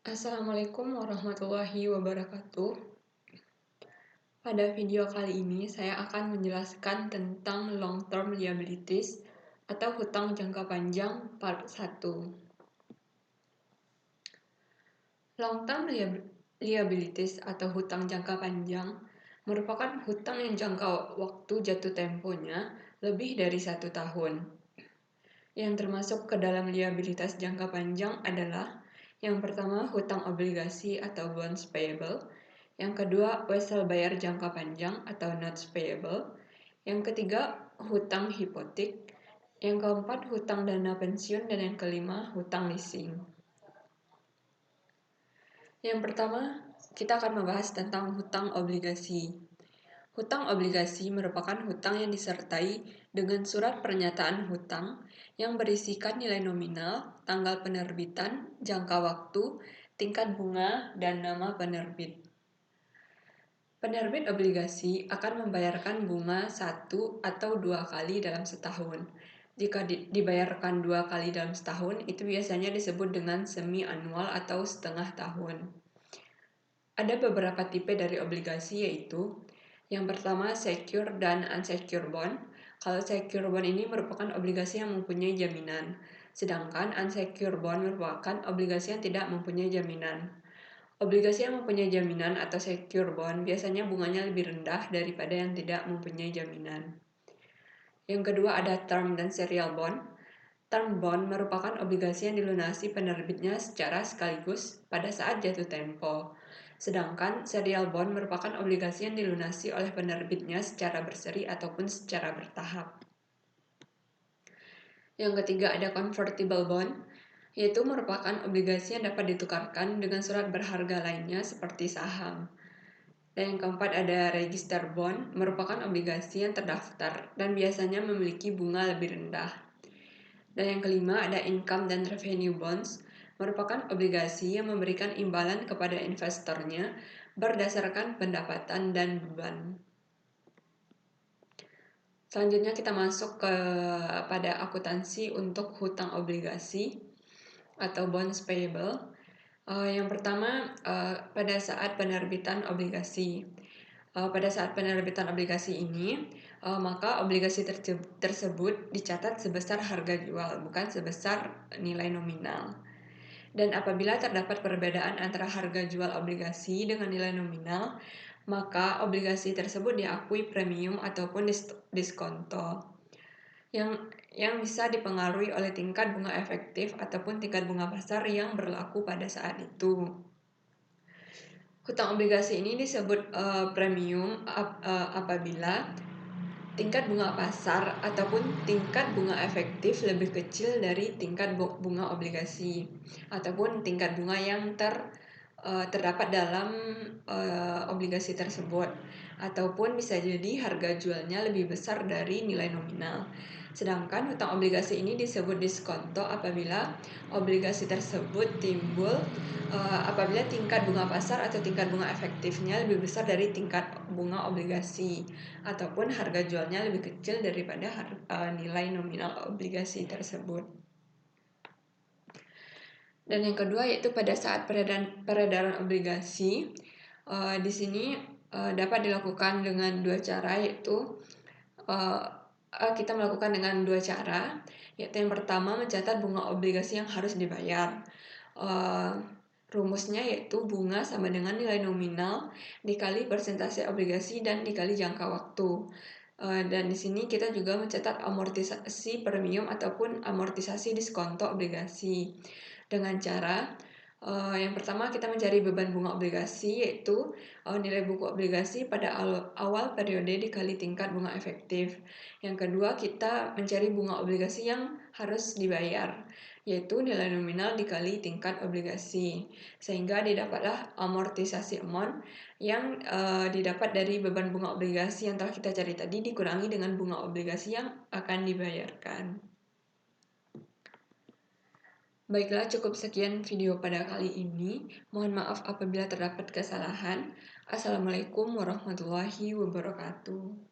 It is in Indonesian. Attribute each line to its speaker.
Speaker 1: Assalamualaikum warahmatullahi wabarakatuh. Pada video kali ini saya akan menjelaskan tentang long-term liabilities atau hutang jangka panjang part 1. Long-term liabilities atau hutang jangka panjang merupakan hutang yang jangka waktu jatuh temponya lebih dari 1 tahun. Yang termasuk ke dalam liabilitas jangka panjang adalah yang pertama, hutang obligasi atau bonds payable. Yang kedua, wesel bayar jangka panjang atau notes payable. Yang ketiga, hutang hipotek. Yang keempat, hutang dana pensiun. Dan yang kelima, hutang leasing. Yang pertama, kita akan membahas tentang hutang obligasi. Hutang obligasi merupakan hutang yang disertai dengan surat pernyataan hutang yang berisikan nilai nominal, tanggal penerbitan, jangka waktu, tingkat bunga, dan nama penerbit. Penerbit obligasi akan membayarkan bunga 1 atau 2 kali dalam setahun. Jika dibayarkan 2 kali dalam setahun, itu biasanya disebut dengan semi-annual atau setengah tahun. Ada beberapa tipe dari obligasi, yaitu yang pertama, secure dan unsecure bond. Kalau secure bond ini merupakan obligasi yang mempunyai jaminan, sedangkan unsecure bond merupakan obligasi yang tidak mempunyai jaminan. Obligasi yang mempunyai jaminan atau secure bond biasanya bunganya lebih rendah daripada yang tidak mempunyai jaminan. Yang kedua ada term dan serial bond. Term bond merupakan obligasi yang dilunasi penerbitnya secara sekaligus pada saat jatuh tempo. Sedangkan serial bond merupakan obligasi yang dilunasi oleh penerbitnya secara berseri ataupun secara bertahap. Yang ketiga ada convertible bond, yaitu merupakan obligasi yang dapat ditukarkan dengan surat berharga lainnya seperti saham. Dan yang keempat ada register bond, merupakan obligasi yang terdaftar dan biasanya memiliki bunga lebih rendah. Dan yang kelima ada income dan revenue bonds, merupakan obligasi yang memberikan imbalan kepada investornya berdasarkan pendapatan dan beban. Selanjutnya kita masuk pada akuntansi untuk hutang obligasi atau bonds payable. Yang pertama, pada saat penerbitan obligasi. Pada saat penerbitan obligasi ini, maka obligasi tersebut dicatat sebesar harga jual, bukan sebesar nilai nominal. Dan apabila terdapat perbedaan antara harga jual obligasi dengan nilai nominal, maka obligasi tersebut diakui premium ataupun diskonto yang bisa dipengaruhi oleh tingkat bunga efektif ataupun tingkat bunga pasar yang berlaku pada saat itu. Hutang obligasi ini disebut premium apabila tingkat bunga pasar ataupun tingkat bunga efektif lebih kecil dari tingkat bunga obligasi ataupun tingkat bunga yang terdapat dalam obligasi tersebut, ataupun bisa jadi harga jualnya lebih besar dari nilai nominal. Sedangkan hutang obligasi ini disebut diskonto apabila obligasi tersebut timbul apabila tingkat bunga pasar atau tingkat bunga efektifnya lebih besar dari tingkat bunga obligasi, ataupun harga jualnya lebih kecil daripada nilai nominal obligasi tersebut. Dan yang kedua yaitu pada saat peredaran obligasi, di sini dapat dilakukan dengan dua cara, yaitu kita melakukan dengan dua cara, yaitu yang pertama mencatat bunga obligasi yang harus dibayar. Rumusnya yaitu bunga sama dengan nilai nominal dikali persentase obligasi dan dikali jangka waktu. Dan di sini kita juga mencatat amortisasi premium ataupun amortisasi diskonto obligasi dengan cara yang pertama kita mencari beban bunga obligasi, yaitu nilai buku obligasi pada awal periode dikali tingkat bunga efektif. Yang kedua kita mencari bunga obligasi yang harus dibayar, yaitu nilai nominal dikali tingkat obligasi, sehingga didapatlah amortisasi amount yang didapat dari beban bunga obligasi yang telah kita cari tadi dikurangi dengan bunga obligasi yang akan dibayarkan. Baiklah, cukup sekian video pada kali ini. Mohon maaf apabila terdapat kesalahan. Assalamualaikum warahmatullahi wabarakatuh.